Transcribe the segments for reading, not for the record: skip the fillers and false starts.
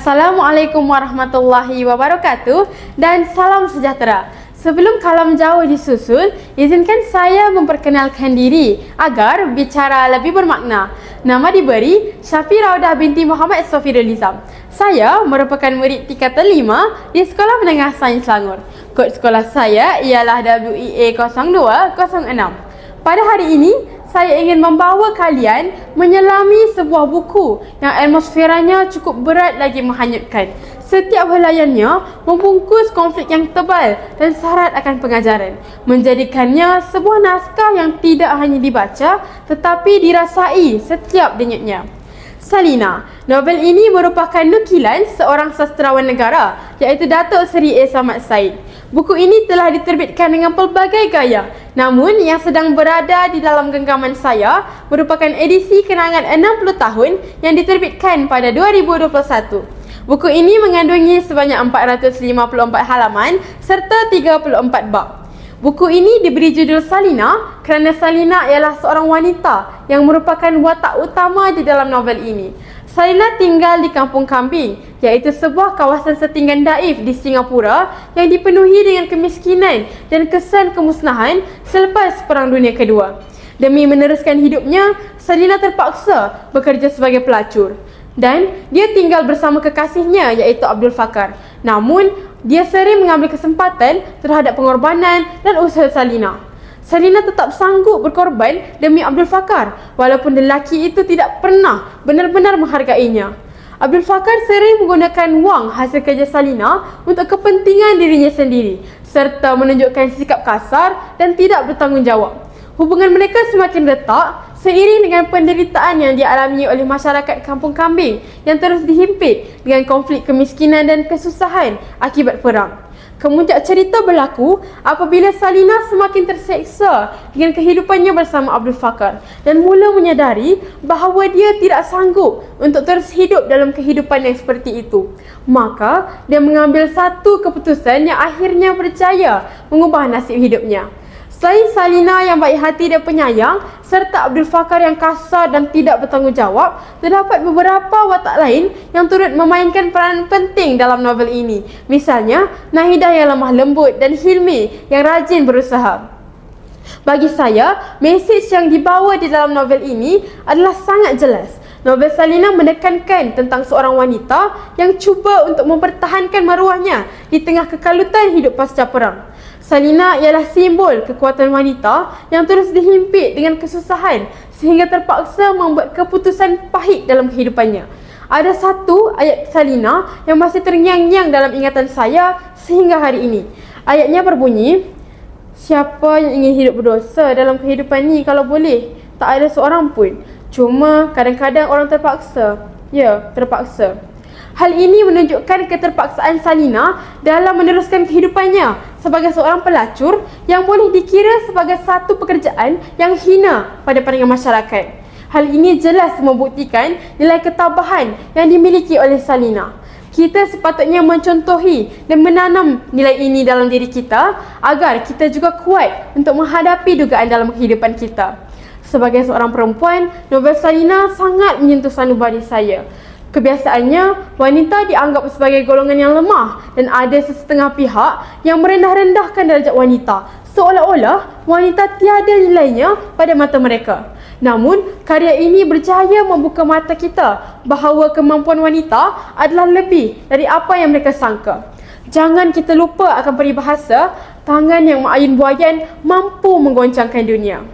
Assalamualaikum warahmatullahi wabarakatuh dan salam sejahtera. Sebelum kalam jauh disusul, izinkan saya memperkenalkan diri agar bicara lebih bermakna. Nama diberi Syafi Raudah binti Muhammad Sofirul Izam. Saya merupakan murid tingkatan 5 di Sekolah Menengah Sains Selangor. Kod sekolah saya ialah WEA 0206. Pada hari ini, saya ingin membawa kalian menyelami sebuah buku yang atmosferanya cukup berat lagi menghanyutkan. Setiap helaiannya membungkus konflik yang tebal dan syarat akan pengajaran, menjadikannya sebuah naskah yang tidak hanya dibaca tetapi dirasai setiap denyutnya. Salina. Novel ini merupakan nukilan seorang sastrawan negara iaitu Datuk Seri A. Samad Said. Buku ini telah diterbitkan dengan pelbagai gaya. Namun yang sedang berada di dalam genggaman saya merupakan edisi kenangan 60 tahun yang diterbitkan pada 2021. Buku ini mengandungi sebanyak 454 halaman serta 34 bab. Buku ini diberi judul Salina kerana Salina ialah seorang wanita yang merupakan watak utama di dalam novel ini. Salina tinggal di Kampung Kambing, iaitu sebuah kawasan setinggan Daif di Singapura yang dipenuhi dengan kemiskinan dan kesan kemusnahan selepas Perang Dunia Kedua. Demi meneruskan hidupnya, Salina terpaksa bekerja sebagai pelacur. Dan dia tinggal bersama kekasihnya iaitu Abdul Fakar. Namun, dia sering mengambil kesempatan terhadap pengorbanan dan usaha Salina. Salina tetap sanggup berkorban demi Abdul Fakar walaupun lelaki itu tidak pernah benar-benar menghargainya. Abdul Fakar sering menggunakan wang hasil kerja Salina untuk kepentingan dirinya sendiri serta menunjukkan sikap kasar dan tidak bertanggungjawab. Hubungan mereka semakin retak seiring dengan penderitaan yang dialami oleh masyarakat Kampung Kambing yang terus dihimpit dengan konflik kemiskinan dan kesusahan akibat perang. Kemudian cerita berlaku apabila Salina semakin terseksa dengan kehidupannya bersama Abdul Fakar dan mula menyadari bahawa dia tidak sanggup untuk terus hidup dalam kehidupan yang seperti itu. Maka dia mengambil satu keputusan yang akhirnya berjaya mengubah nasib hidupnya. Selain Salina yang baik hati dan penyayang serta Abdul Fakar yang kasar dan tidak bertanggungjawab, terdapat beberapa watak lain yang turut memainkan peranan penting dalam novel ini. Misalnya, Nahidah yang lemah lembut dan Hilmi yang rajin berusaha. Bagi saya, mesej yang dibawa di dalam novel ini adalah sangat jelas. Novel Salina menekankan tentang seorang wanita yang cuba untuk mempertahankan maruahnya di tengah kekalutan hidup pasca perang. Salina ialah simbol kekuatan wanita yang terus dihimpit dengan kesusahan sehingga terpaksa membuat keputusan pahit dalam kehidupannya. Ada satu ayat Salina yang masih terngiang-ngiang dalam ingatan saya sehingga hari ini. Ayatnya berbunyi, "Siapa yang ingin hidup berdosa dalam kehidupan ni kalau boleh? Tak ada seorang pun. Cuma kadang-kadang orang terpaksa." Ya, terpaksa. Hal ini menunjukkan keterpaksaan Salina dalam meneruskan kehidupannya sebagai seorang pelacur yang boleh dikira sebagai satu pekerjaan yang hina pada pandangan masyarakat. Hal ini jelas membuktikan nilai ketabahan yang dimiliki oleh Salina. Kita sepatutnya mencontohi dan menanam nilai ini dalam diri kita agar kita juga kuat untuk menghadapi dugaan dalam kehidupan kita. Sebagai seorang perempuan, novel Salina sangat menyentuh sanubari saya. Kebiasaannya, wanita dianggap sebagai golongan yang lemah dan ada sesetengah pihak yang merendah-rendahkan darjat wanita seolah-olah wanita tiada nilainya pada mata mereka. Namun, karya ini berjaya membuka mata kita bahawa kemampuan wanita adalah lebih dari apa yang mereka sangka. Jangan kita lupa akan peribahasa, tangan yang mengayun buayan mampu menggoncangkan dunia.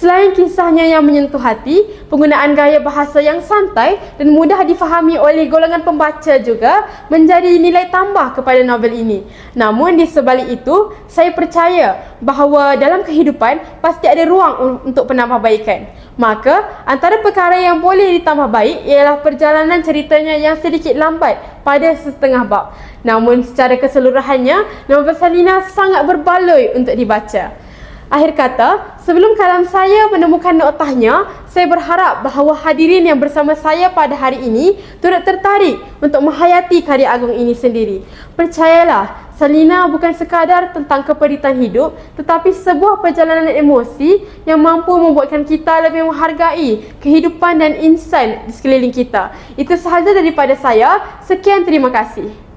Selain kisahnya yang menyentuh hati, penggunaan gaya bahasa yang santai dan mudah difahami oleh golongan pembaca juga menjadi nilai tambah kepada novel ini. Namun di sebalik itu, saya percaya bahawa dalam kehidupan pasti ada ruang untuk penambahbaikan. Maka, antara perkara yang boleh ditambah baik ialah perjalanan ceritanya yang sedikit lambat pada setengah bab. Namun secara keseluruhannya, novel Salina sangat berbaloi untuk dibaca. Akhir kata, sebelum kalam saya menemukan noktahnya, saya berharap bahawa hadirin yang bersama saya pada hari ini turut tertarik untuk menghayati karya agung ini sendiri. Percayalah, Selina bukan sekadar tentang keperitan hidup, tetapi sebuah perjalanan emosi yang mampu membuatkan kita lebih menghargai kehidupan dan insan di sekeliling kita. Itu sahaja daripada saya. Sekian, terima kasih.